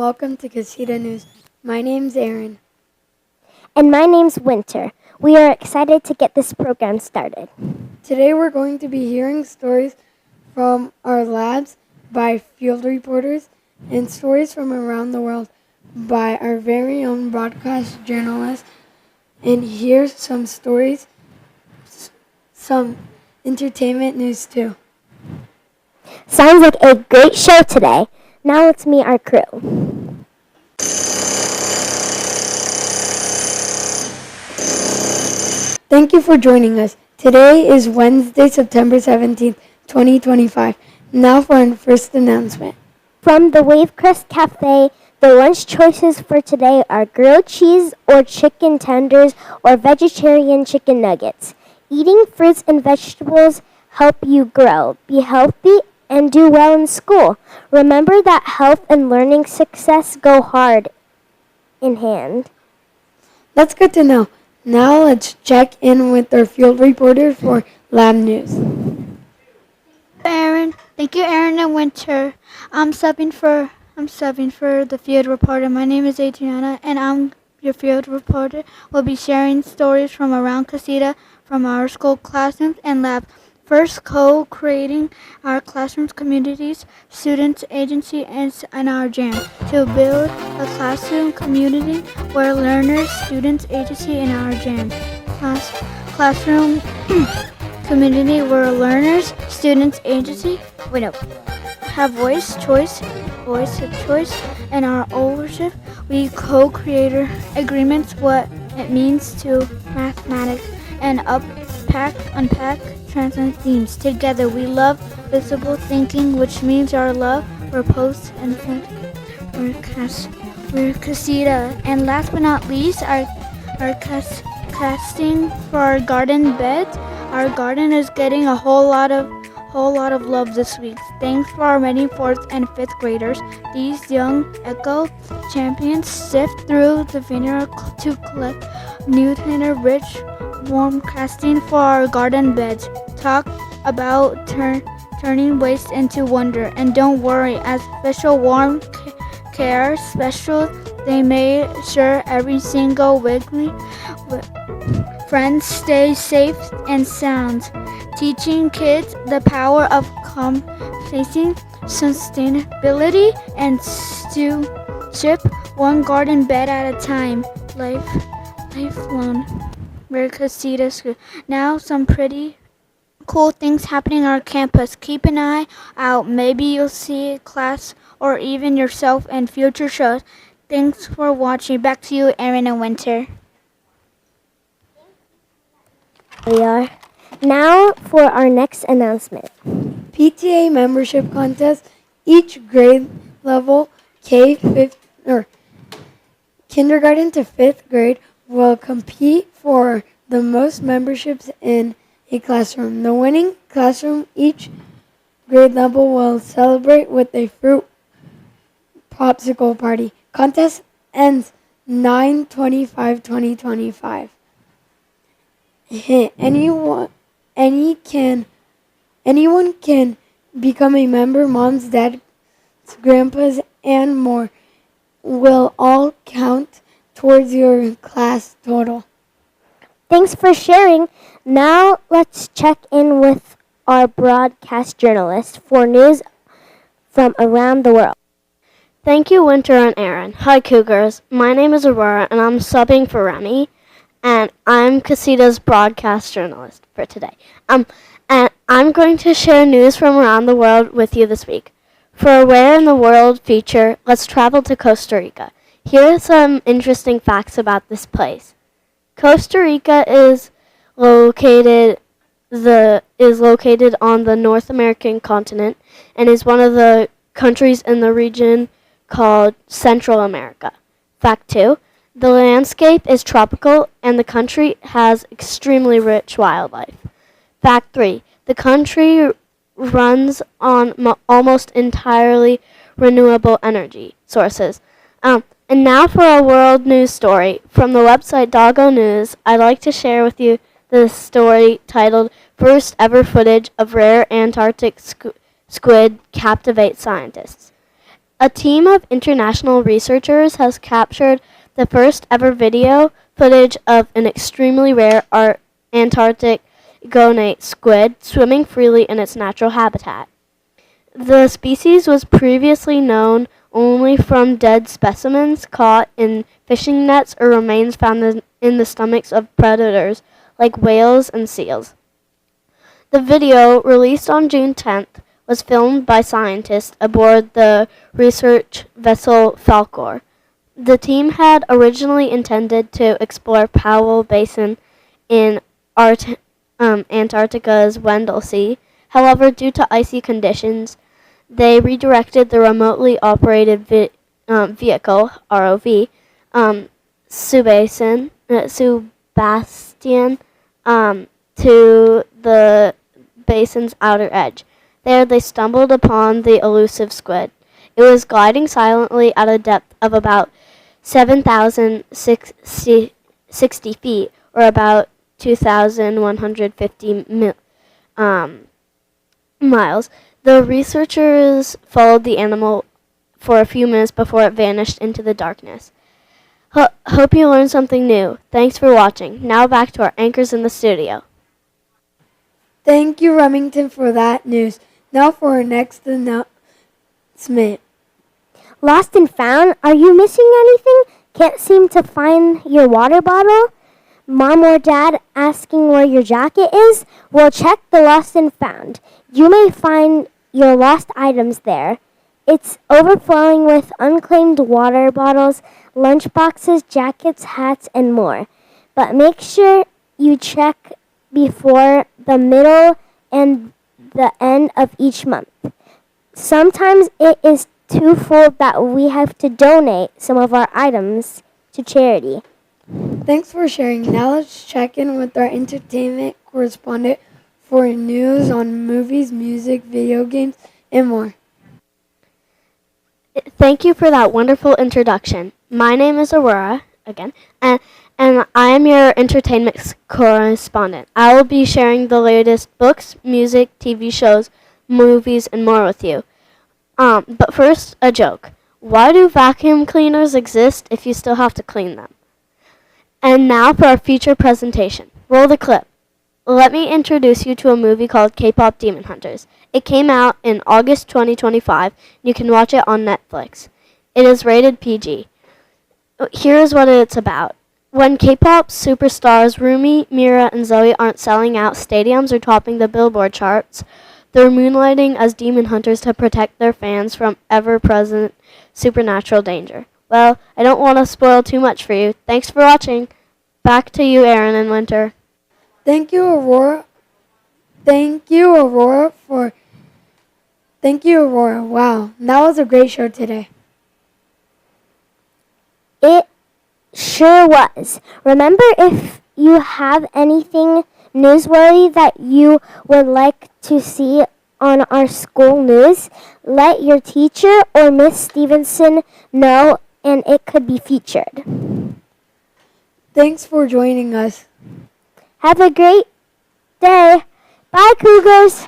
welcome to Casita News. My name's Aaron. And my name's Winter. We are excited to get this program started. Today we're going to be hearing stories from our labs by field reporters and stories from around the world by our very own broadcast journalists. And here's some stories, some entertainment news too. Sounds like a great show today. Now let's meet our crew. Thank you for joining us. Today is Wednesday, September 17th, 2025. Now for our first announcement. From the Wavecrest Cafe, the lunch choices for today are grilled cheese or chicken tenders or vegetarian chicken nuggets. Eating fruits and vegetables help you grow, be healthy, and do well in school. Remember that health and learning success go hard in hand. That's good to know. Now let's check in with our field reporter for lab news. Thank you, Aaron and Winter. I'm subbing for the field reporter. My name is Adriana, and I'm your field reporter. We'll be sharing stories from around Casita, from our school classrooms and labs. First, co-creating our classrooms, communities, students, agency, and our jam to build a classroom community where learners, students, agency, and our jam. Classroom community where learners, students, agency, have voice of choice, and our ownership. We co-create agreements what it means to mathematics and unpack transcend themes. Together we love visible thinking, which means our love for posts and we're Casita. And last but not least, our casting for our garden beds. Our garden is getting a whole lot of love this week. Thanks for our many 4th and 5th graders. These young eco champions sift through the vineyard to collect nutrient-rich warm casting for our garden beds. Talk about turning waste into wonder. And don't worry, as special warm care special, they made sure every single wiggly friends stay safe and sound, teaching kids the power of facing sustainability and stewardship, one garden bed at a time. Lifelong. We're Casita School. Now some pretty cool things happening on our campus. Keep an eye out. Maybe you'll see a class or even yourself in future shows. Thanks for watching. Back to you, Aaron and Winter. We are. Now for our next announcement. PTA membership contest. Each grade level, kindergarten to 5th grade, will compete for the most memberships in a classroom. The winning classroom, each grade level, will celebrate with a fruit popsicle party. Contest ends 9/25/2025. Anyone can become a member. Moms, dads, grandpas, and more will all count towards your class total. Thanks for sharing. Now let's check in with our broadcast journalist for news from around the world. Thank you, Winter and Aaron. Hi, Cougars. My name is Aurora, and I'm subbing for Remy, and I'm Casita's broadcast journalist for today. And I'm going to share news from around the world with you this week. For a Where in the World feature, let's travel to Costa Rica. Here are some interesting facts about this place. Costa Rica is located on the North American continent and is one of the countries in the region called Central America. Fact 2, the landscape is tropical and the country has extremely rich wildlife. Fact 3, the country runs on almost entirely renewable energy sources. And now for a world news story. From the website Doggo News, I'd like to share with you the story titled First Ever Footage of Rare Antarctic Squid Captivate Scientists. A team of international researchers has captured the first ever video footage of an extremely rare Antarctic gonate squid swimming freely in its natural habitat. The species was previously known only from dead specimens caught in fishing nets or remains found in the stomachs of predators like whales and seals. The video, released on June 10th, was filmed by scientists aboard the research vessel Falkor. The team had originally intended to explore Powell Basin in Antarctica's Weddell Sea. However, due to icy conditions, they redirected the remotely operated vehicle, ROV, Sebastian, to the basin's outer edge. There they stumbled upon the elusive squid. It was gliding silently at a depth of about 7,060 feet, or about 2,150 miles. The researchers followed the animal for a few minutes before it vanished into the darkness. Hope you learned something new. Thanks for watching. Now back to our anchors in the studio. Thank you, Remington, for that news. Now for our next announcement. Lost and found? Are you missing anything? Can't seem to find your water bottle? Mom or Dad asking where your jacket is? Well, check the Lost and Found. You may find your lost items there. It's overflowing with unclaimed water bottles, lunch boxes, jackets, hats, and more. But make sure you check before the middle and the end of each month. Sometimes it is too full that we have to donate some of our items to charity. Thanks for sharing. Now let's check in with our entertainment correspondent for news on movies, music, video games, and more. Thank you for that wonderful introduction. My name is Aurora, again, and I am your entertainment correspondent. I will be sharing the latest books, music, TV shows, movies, and more with you. But first, a joke. Why do vacuum cleaners exist if you still have to clean them? And now for our feature presentation. Roll the clip. Let me introduce you to a movie called K-Pop Demon Hunters. It came out in August 2025. You can watch it on Netflix. It is rated PG. Here is what it's about. When K-pop superstars Rumi, Mira, and Zoe aren't selling out stadiums or topping the Billboard charts, they're moonlighting as demon hunters to protect their fans from ever-present supernatural danger. Well, I don't want to spoil too much for you. Thanks for watching. Back to you, Aaron and Winter. Thank you, Aurora. Thank you, Aurora. Wow, that was a great show today. It sure was. Remember, if you have anything newsworthy that you would like to see on our school news, let your teacher or Miss Stevenson know, and it could be featured. Thanks for joining us. Have a great day. Bye, Cougars.